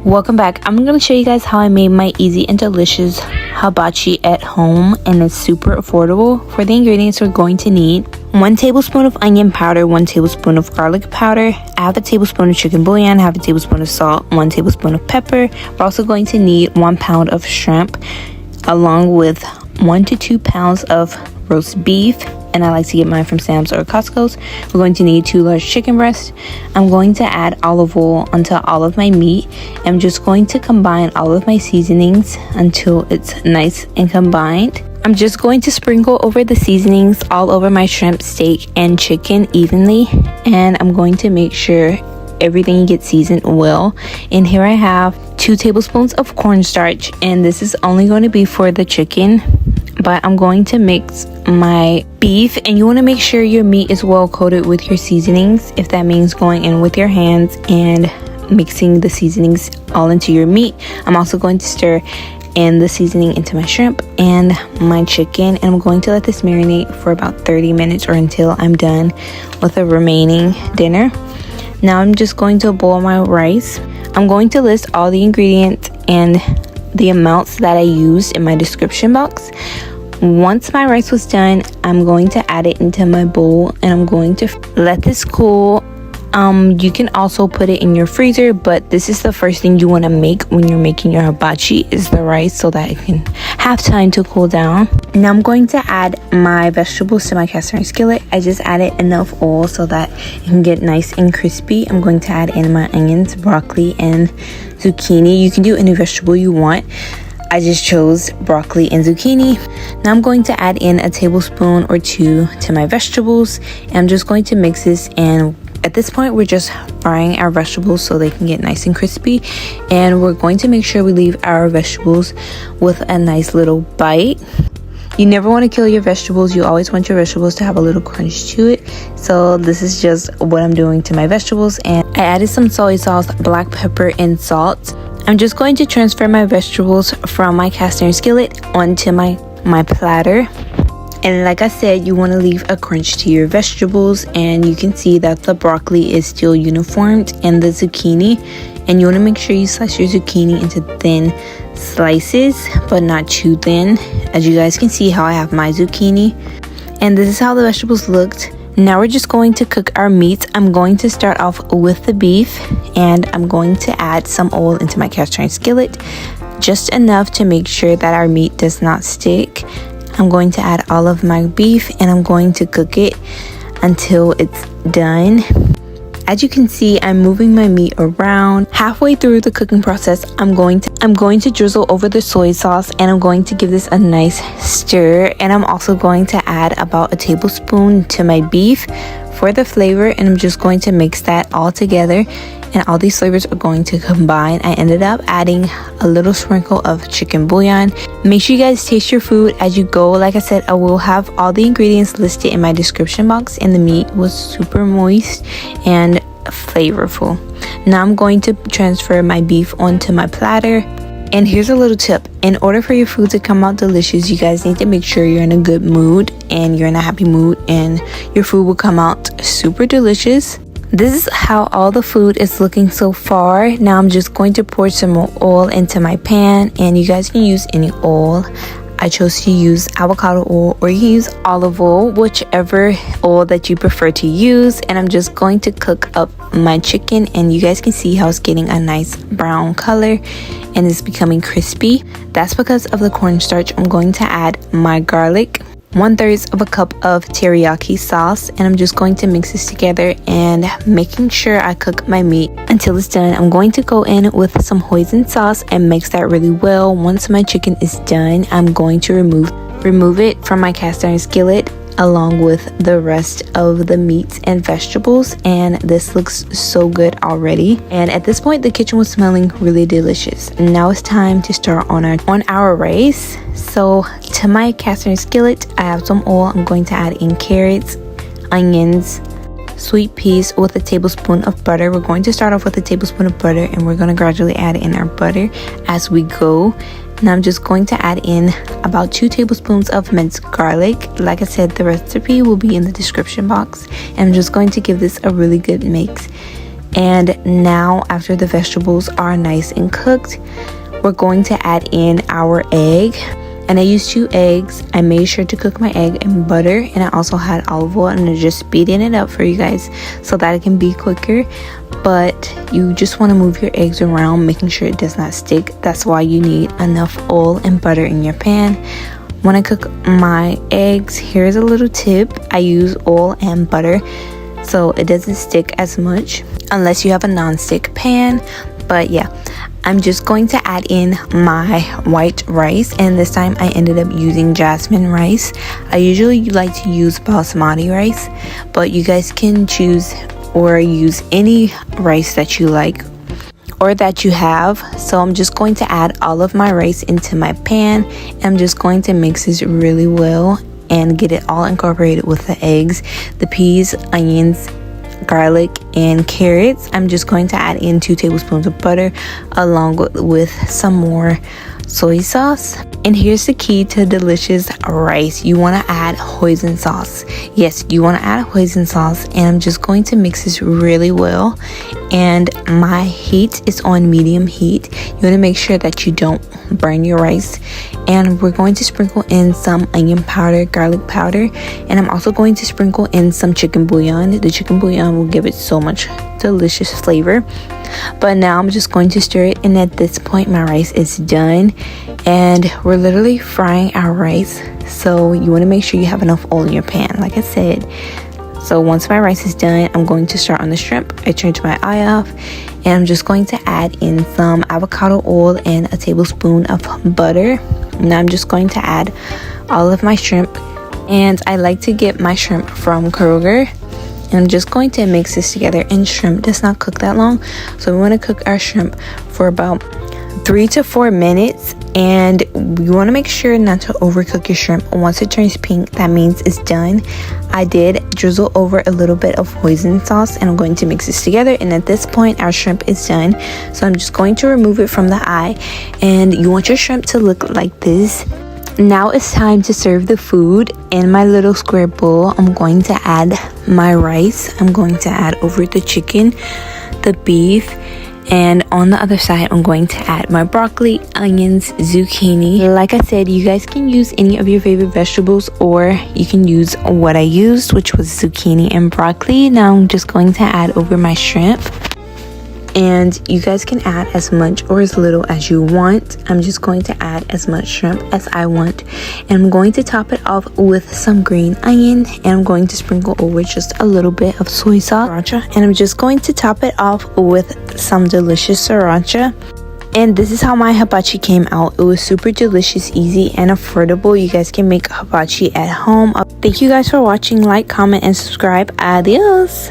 Welcome back. I'm going to show you guys how I made my easy and delicious hibachi at home, and it's super affordable. For the ingredients, we're going to need 1 tablespoon of onion powder, 1 tablespoon of garlic powder, half a tablespoon of chicken bouillon, half a tablespoon of salt, 1 tablespoon of pepper. We're also going to need 1 pound of shrimp, along with 1 to 2 pounds of roast beef, and I like to get mine from Sam's or Costco's. We're going to need 2 large chicken breasts. I'm going to add olive oil onto all of my meat. I'm just going to combine all of my seasonings until it's nice and combined. I'm just going to sprinkle over the seasonings all over my shrimp, steak, and chicken evenly, and I'm going to make sure everything gets seasoned well. And here I have 2 tablespoons of cornstarch, and this is only going to be for the chicken, but I'm going to mix my beef, and you want to make sure your meat is well coated with your seasonings. If that means going in with your hands and mixing the seasonings all into your meat, I'm also going to stir in the seasoning into my shrimp and my chicken, and I'm going to let this marinate for about 30 minutes or until I'm done with the remaining dinner. Now I'm just going to boil my rice. I'm going to list all the ingredients and the amounts that I used in my description box. Once my rice was done, I'm going to add it into my bowl, and I'm going to let this cool. You can also put it in your freezer, but this is the first thing you want to make when you're making your hibachi is the rice, so that it can have time to cool down. Now I'm going to add my vegetables to my cast iron skillet. I just added enough oil so that it can get nice and crispy. I'm going to add in my onions, broccoli, and zucchini. You can do any vegetable you want. I just chose broccoli and zucchini. Now I'm going to add in a tablespoon or 2 to my vegetables, and I'm just going to mix this, and at this point we're just frying our vegetables so they can get nice and crispy, and we're going to make sure we leave our vegetables with a nice little bite. You never want to kill your vegetables. You always want your vegetables to have a little crunch to it. So this is just what I'm doing to my vegetables, and I added some soy sauce, black pepper, and salt. I'm just going to transfer my vegetables from my cast iron skillet onto my platter. And like I said, you want to leave a crunch to your vegetables, and you can see that the broccoli is still uniformed and the zucchini, and you want to make sure you slice your zucchini into thin slices, but not too thin. As you guys can see how I have my zucchini, and this is how the vegetables looked. Now we're just going to cook our meats. I'm going to start off with the beef, and I'm going to add some oil into my cast iron skillet, just enough to make sure that our meat does not stick. I'm going to add all of my beef, and I'm going to cook it until it's done. As you can see, I'm moving my meat around. Halfway through the cooking process, I'm going to drizzle over the soy sauce, and I'm going to give this a nice stir, and I'm also going to add about a tablespoon to my beef for the flavor, and I'm just going to mix that all together, and all these flavors are going to combine. I ended up adding a little sprinkle of chicken bouillon. Make sure you guys taste your food as you go. Like I said, I will have all the ingredients listed in my description box, and the meat was super moist and flavorful. Now I'm going to transfer my beef onto my platter. And here's a little tip. In order for your food to come out delicious, you guys need to make sure you're in a good mood and you're in a happy mood, and your food will come out super delicious. This is how all the food is looking so far. Now I'm just going to pour some more oil into my pan, and you guys can use any oil. I chose to use avocado oil, or you can use olive oil, whichever oil that you prefer to use. And I'm just going to cook up my chicken, and you guys can see how it's getting a nice brown color and it's becoming crispy. That's because of the cornstarch. I'm going to add my garlic, 1/3 of a cup of teriyaki sauce, and I'm just going to mix this together and making sure I cook my meat until it's done. I'm going to go in with some hoisin sauce and mix that really well. Once my chicken is done, I'm going to remove it from my cast iron skillet along with the rest of the meats and vegetables, and this looks so good already. And at this point, the kitchen was smelling really delicious. Now it's time to start on our rice. So to my cast iron skillet, I have some oil. I'm going to add in carrots, onions, sweet peas with a tablespoon of butter. We're going to start off with a tablespoon of butter, and we're going to gradually add in our butter as we go. Now I'm just going to add in about 2 tablespoons of minced garlic. Like I said, the recipe will be in the description box. And I'm just going to give this a really good mix. And now after the vegetables are nice and cooked, we're going to add in our egg. And I used 2 eggs. I made sure to cook my egg in butter, and I also had olive oil, and I'm just speeding it up for you guys so that it can be quicker. But you just want to move your eggs around, making sure it does not stick. That's why you need enough oil and butter in your pan. When I cook my eggs, here's a little tip. I use oil and butter so it doesn't stick as much unless you have a non-stick pan. But yeah, I'm just going to add in my white rice, and this time I ended up using jasmine rice. I usually like to use basmati rice, but you guys can choose or use any rice that you like or that you have. So I'm just going to add all of my rice into my pan, and I'm just going to mix this really well and get it all incorporated with the eggs, the peas, onions, garlic, and carrots. I'm just going to add in 2 tablespoons of butter along with some more soy sauce. And here's the key to delicious rice. You want to add hoisin sauce. Yes, you want to add hoisin sauce, and I'm just going to mix this really well. And my heat is on medium heat. You want to make sure that you don't burn your rice. And we're going to sprinkle in some onion powder, garlic powder, and I'm also going to sprinkle in some chicken bouillon. The chicken bouillon will give it so much delicious flavor. But now I'm just going to stir it, and at this point my rice is done, and we're literally frying our rice. So you want to make sure you have enough oil in your pan, like I said. So once my rice is done, I'm going to start on the shrimp. I turned my eye off, and I'm just going to add in some avocado oil and a tablespoon of butter. Now I'm just going to add all of my shrimp, and I like to get my shrimp from Kroger. And I'm just going to mix this together, and shrimp does not cook that long, so we want to cook our shrimp for about 3 to 4 minutes. And you want to make sure not to overcook your shrimp. Once it turns pink, that means it's done. I did drizzle over a little bit of hoisin sauce, and I'm going to mix this together, and at this point our shrimp is done. So I'm just going to remove it from the eye, and you want your shrimp to look like this. Now it's time to serve the food. In my little square bowl, I'm going to add my rice. I'm going to add over the chicken, the beef, and on the other side I'm going to add my broccoli, onions, zucchini. Like I said, you guys can use any of your favorite vegetables, or you can use what I used, which was zucchini and broccoli. Now I'm just going to add over my shrimp, and you guys can add as much or as little as you want. I'm just going to add as much shrimp as I want, and I'm going to top it off with some green onion, and I'm going to sprinkle over just a little bit of soy sauce, and I'm just going to top it off with some delicious sriracha. And this is how my hibachi came out. It was super delicious, easy, and affordable. You guys can make hibachi at home. Thank you guys for watching. Like, comment, and subscribe. Adios.